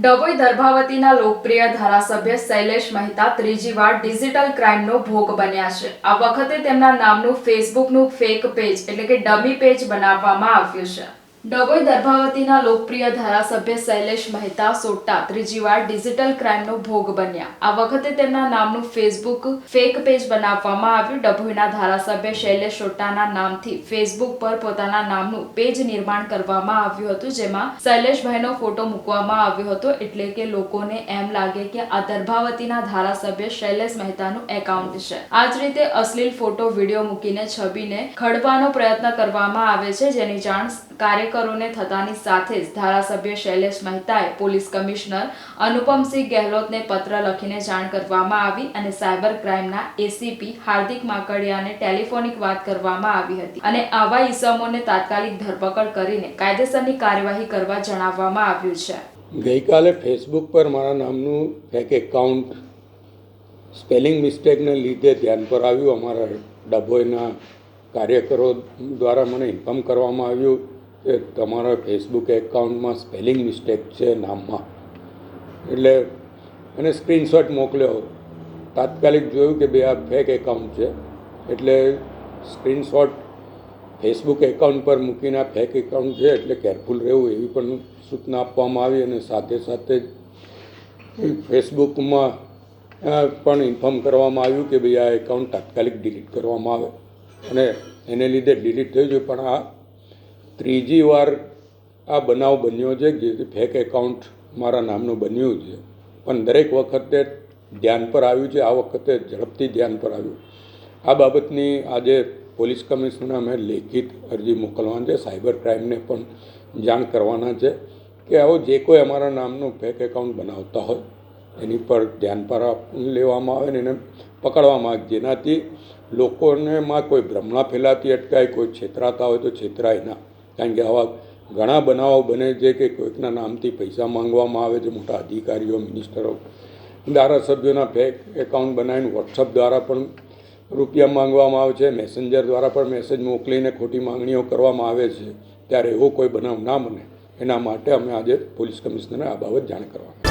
ડભોઈ દર્ભાવતીના લોકપ્રિય ધારાસભ્ય શૈલેષ મહેતા ત્રીજી વાર ડિજિટલ ક્રાઇમનો ભોગ બન્યા છે। આ વખતે તેમના નામનું ફેસબુકનું ફેક પેજ એટલે કે ડમી પેજ બનાવવામાં આવ્યું છે। ડભોઈ દર્ભાવતીના લોકપ્રિય ધારાસભ્ય શૈલેષ મહેતા સોટ્ટા ત્રીજી વાર ડિજિટલ ક્રાઇમનો ભોગ બન્યા। આ વખતે તેમના નામનું ફેસબુક ફેક પેજ બનાવવામાં આવ્યું। ડભોઈના ધારાસભ્ય શૈલેષ સોટ્ટાના નામથી ફેસબુક પર પોતાના નામનું પેજ નિર્માણ કરવામાં આવ્યું હતું, જેમાં શૈલેષભાઈનો ફોટો મૂકવામાં આવ્યો હતો, એટલે કે લોકોને એમ લાગે કે આ દર્ભાવતીના ધારાસભ્ય શૈલેષ મહેતાનું એકાઉન્ટ છે। આ જ રીતે અશ્લીલ ફોટો વિડીયો મૂકીને છબીને ખડવાનો પ્રયત્ન કરવામાં આવે છે, જેની જાણ કાર્યકરોને થતાની સાથે જ ધારાસભ્ય શૈલેષ મહેતાએ પોલીસ કમિશનર અનુપમસિંહ ગેહલોતને પત્ર લખીને જાણ કરવામાં આવી અને સાયબર ક્રાઇમના એસીપી હાર્દિક માકડિયાને ટેલિફોનિક વાત કરવામાં આવી હતી અને આવા ઇસમોને તાત્કાલિક ધરપકડ કરીને કાયદેસરની કાર્યવાહી કરવા જણાવવામાં આવ્યું છે। ગઈકાલે ફેસબુક પર મારા નામનું ફેક એકાઉન્ટ સ્પેલિંગ મિસ્ટેકને લીધે ધ્યાન પર આવ્યું। અમારા ડભોઈના કાર્યકરો દ્વારા મને ઇન્ફોર્મ કરવામાં આવ્યું કે તમારા ફેસબુક એકાઉન્ટમાં સ્પેલિંગ મિસ્ટેક છે નામમાં, એટલે મને સ્ક્રીનશોટ મોકલ્યો। તાત્કાલિક જોયું કે ભાઈ આ ફેક એકાઉન્ટ છે, એટલે સ્ક્રીનશોટ ફેસબુક એકાઉન્ટ પર મૂકીને આ ફેક એકાઉન્ટ છે એટલે કેરફુલ રહેવું એવી પણ સૂચના આપવામાં આવી અને સાથે સાથે ફેસબુકમાં પણ ઇન્ફોર્મ કરવામાં આવ્યું કે ભાઈ આ એકાઉન્ટ તાત્કાલિક ડિલીટ કરવામાં આવે અને એને લીધે ડિલીટ થયું છે। પણ આ ત્રીજી વાર આ બનાવ બન્યો છે જે ફેક એકાઉન્ટ મારા નામનું બન્યું છે, પણ દરેક વખતે ધ્યાન પર આવ્યું છે। આ વખતે ઝડપથી ધ્યાન પર આવ્યું। આ બાબતની આજે પોલીસ કમિશનરને અમે લેખિત અરજી મોકલવાની છે, સાયબર ક્રાઇમને પણ જાણ કરવાના છે કે આવો જે કોઈ અમારા નામનું ફેક એકાઉન્ટ બનાવતા હોય એની પર ધ્યાન પર લેવામાં આવે ને એને પકડવામાં આવે, જેનાથી લોકોનેમાં કોઈ ભ્રમણા ફેલાતી અટકાય, કોઈ છેતરાતા હોય તો છેતરાય ના। કારણ કે આવા ઘણા બનાવો બને છે કે કોઈકના નામથી પૈસા માંગવામાં આવે છે, મોટા અધિકારીઓ, મિનિસ્ટરો, ધારાસભ્યોના ફેક એકાઉન્ટ બનાવીને વોટ્સઅપ દ્વારા પણ રૂપિયા માંગવામાં આવે છે, મેસેન્જર દ્વારા પણ મેસેજ મોકલીને ખોટી માંગણીઓ કરવામાં આવે છે। ત્યારે એવો કોઈ બનાવ ના બને એના માટે અમે આજે પોલીસ કમિશનરને આ બાબત જાણ કરવાના